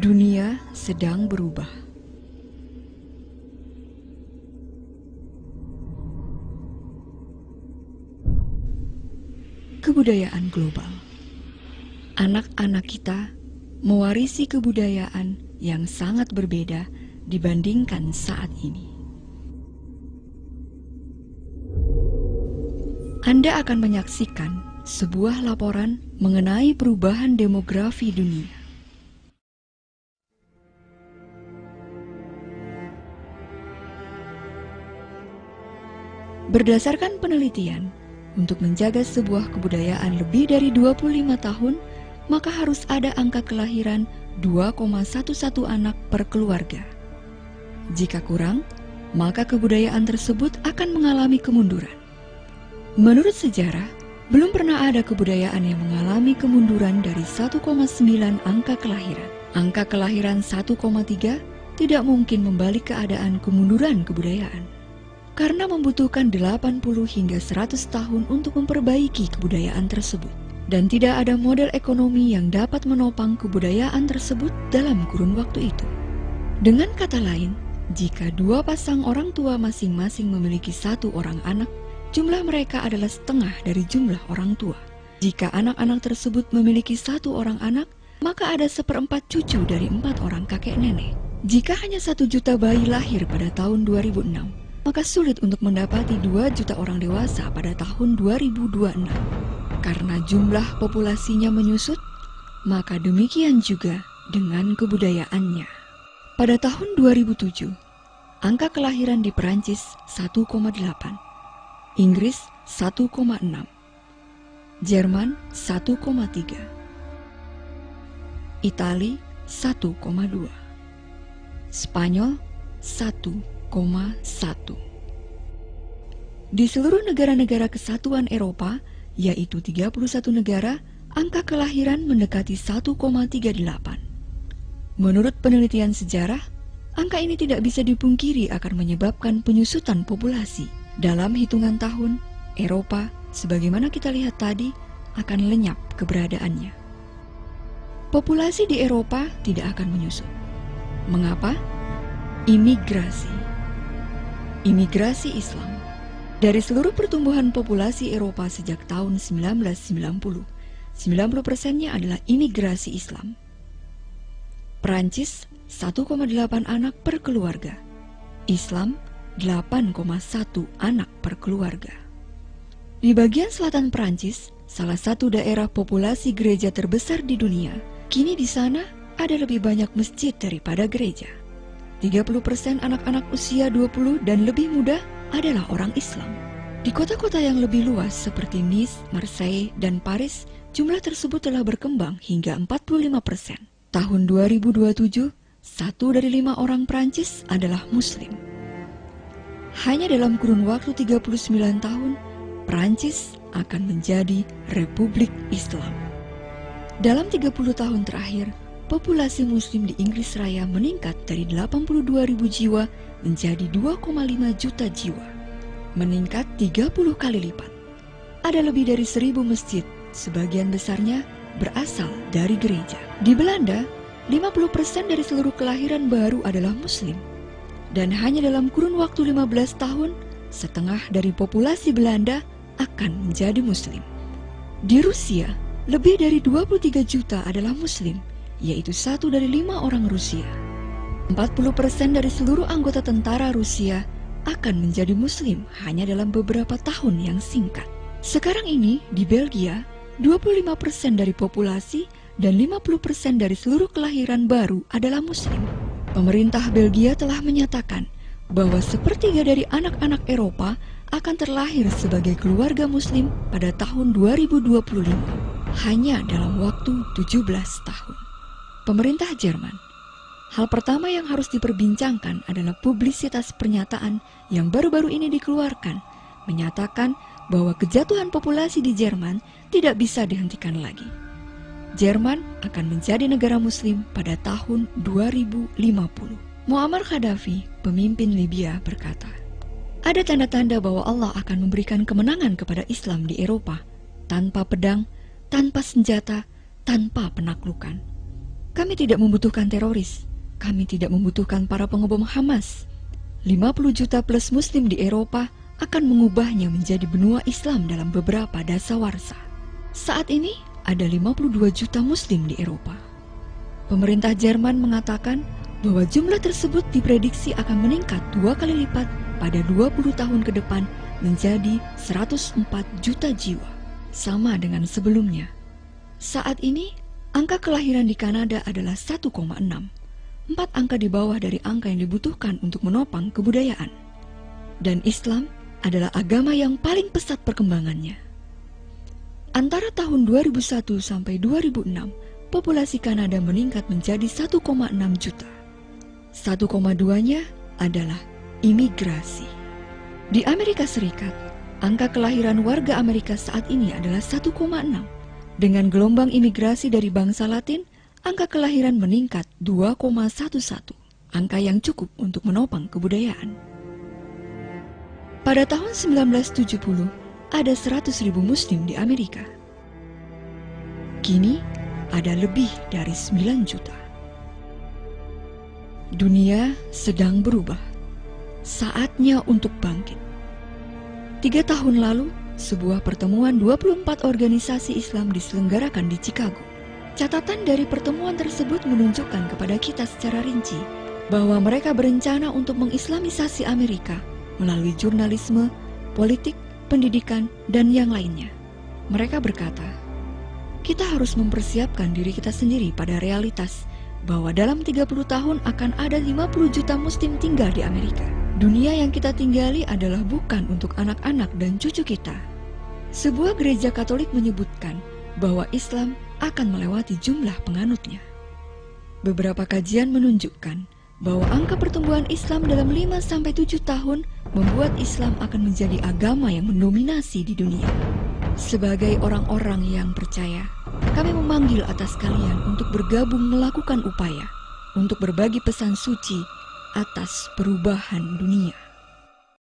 Dunia sedang berubah. Kebudayaan global. Anak-anak kita mewarisi kebudayaan yang sangat berbeda dibandingkan saat ini. Anda akan menyaksikan sebuah laporan mengenai perubahan demografi dunia. Berdasarkan penelitian, untuk menjaga sebuah kebudayaan lebih dari 25 tahun, maka harus ada angka kelahiran 2,11 anak per keluarga. Jika kurang, maka kebudayaan tersebut akan mengalami kemunduran. Menurut sejarah, belum pernah ada kebudayaan yang mengalami kemunduran dari 1,9 angka kelahiran. Angka kelahiran 1,3 tidak mungkin membalik keadaan kemunduran kebudayaan, karena membutuhkan 80 hingga 100 tahun untuk memperbaiki kebudayaan tersebut. Dan tidak ada model ekonomi yang dapat menopang kebudayaan tersebut dalam kurun waktu itu. Dengan kata lain, jika dua pasang orang tua masing-masing memiliki satu orang anak, jumlah mereka adalah setengah dari jumlah orang tua. Jika anak-anak tersebut memiliki satu orang anak, maka ada 1/4 cucu dari 4 orang kakek nenek. Jika hanya 1 juta bayi lahir pada tahun 2006, maka sulit untuk mendapati 2 juta orang dewasa pada tahun 2026. Karena jumlah populasinya menyusut, maka demikian juga dengan kebudayaannya. Pada tahun 2007, angka kelahiran di Perancis 1,8, Inggris 1,6, Jerman 1,3, Itali 1,2, Spanyol 1,1. Di seluruh negara-negara kesatuan Eropa, yaitu 31 negara, angka kelahiran mendekati 1,38. Menurut penelitian sejarah, angka ini tidak bisa dipungkiri akan menyebabkan penyusutan populasi. Dalam hitungan tahun, Eropa, sebagaimana kita lihat tadi, akan lenyap keberadaannya. Populasi di Eropa tidak akan menyusut. Mengapa? Imigrasi Islam. Dari seluruh pertumbuhan populasi Eropa sejak tahun 1990, 90%-nya adalah imigrasi Islam. Perancis 1,8 anak per keluarga, Islam 8,1 anak per keluarga. Di bagian selatan Perancis, salah satu daerah populasi gereja terbesar di dunia, kini di sana ada lebih banyak masjid daripada gereja. 30% anak-anak usia 20 dan lebih muda adalah orang Islam. Di kota-kota yang lebih luas seperti Nice, Marseille, dan Paris, jumlah tersebut telah berkembang hingga 45%. Tahun 2027, 1 dari 5 orang Prancis adalah Muslim. Hanya dalam kurun waktu 39 tahun, Prancis akan menjadi Republik Islam. Dalam 30 tahun terakhir, populasi Muslim di Inggris Raya meningkat dari 82.000 jiwa menjadi 2,5 juta jiwa, meningkat 30 kali lipat. Ada lebih dari 1.000 masjid, sebagian besarnya berasal dari gereja. Di Belanda, 50% dari seluruh kelahiran baru adalah Muslim. Dan hanya dalam kurun waktu 15 tahun, setengah dari populasi Belanda akan menjadi Muslim. Di Rusia, lebih dari 23 juta adalah Muslim, yaitu 1 dari 5 orang Rusia. 40% dari seluruh anggota tentara Rusia akan menjadi Muslim hanya dalam beberapa tahun yang singkat. Sekarang ini di Belgia, 25% dari populasi dan 50% dari seluruh kelahiran baru adalah Muslim. Pemerintah Belgia telah menyatakan bahwa sepertiga dari anak-anak Eropa akan terlahir sebagai keluarga Muslim pada tahun 2025, hanya dalam waktu 17 tahun. Pemerintah Jerman, hal pertama yang harus diperbincangkan adalah publisitas pernyataan yang baru-baru ini dikeluarkan, menyatakan bahwa kejatuhan populasi di Jerman tidak bisa dihentikan lagi. Jerman akan menjadi negara Muslim pada tahun 2050. Muammar Gaddafi, pemimpin Libya, berkata, "Ada tanda-tanda bahwa Allah akan memberikan kemenangan kepada Islam di Eropa, tanpa pedang, tanpa senjata, tanpa penaklukan." Kami tidak membutuhkan teroris. Kami tidak membutuhkan para pengebom Hamas. 50 juta plus muslim di Eropa akan mengubahnya menjadi benua Islam dalam beberapa dasawarsa. Saat ini ada 52 juta muslim di Eropa. Pemerintah Jerman mengatakan bahwa jumlah tersebut diprediksi akan meningkat 2 kali lipat pada 20 tahun ke depan menjadi 104 juta jiwa, sama dengan sebelumnya. Saat ini, angka kelahiran di Kanada adalah 1,6, 4 angka di bawah dari angka yang dibutuhkan untuk menopang kebudayaan. Dan Islam adalah agama yang paling pesat perkembangannya. Antara tahun 2001 sampai 2006, populasi Kanada meningkat menjadi 1,6 juta. 1,2-nya adalah imigrasi. Di Amerika Serikat, angka kelahiran warga Amerika saat ini adalah 1,6. Dengan gelombang imigrasi dari bangsa Latin, angka kelahiran meningkat 2,11, angka yang cukup untuk menopang kebudayaan. Pada tahun 1970, ada 100.000 muslim di Amerika. Kini, ada lebih dari 9 juta. Dunia sedang berubah. Saatnya untuk bangkit. 3 tahun lalu, sebuah pertemuan 24 organisasi Islam diselenggarakan di Chicago. Catatan dari pertemuan tersebut menunjukkan kepada kita secara rinci bahwa mereka berencana untuk mengislamisasi Amerika melalui jurnalisme, politik, pendidikan, dan yang lainnya. Mereka berkata, kita harus mempersiapkan diri kita sendiri pada realitas bahwa dalam 30 tahun akan ada 50 juta muslim tinggal di Amerika. Dunia yang kita tinggali adalah bukan untuk anak-anak dan cucu kita. Sebuah gereja Katolik menyebutkan bahwa Islam akan melewati jumlah penganutnya. Beberapa kajian menunjukkan bahwa angka pertumbuhan Islam dalam 5-7 tahun membuat Islam akan menjadi agama yang mendominasi di dunia. Sebagai orang-orang yang percaya, kami memanggil atas kalian untuk bergabung melakukan upaya untuk berbagi pesan suci atas perubahan dunia.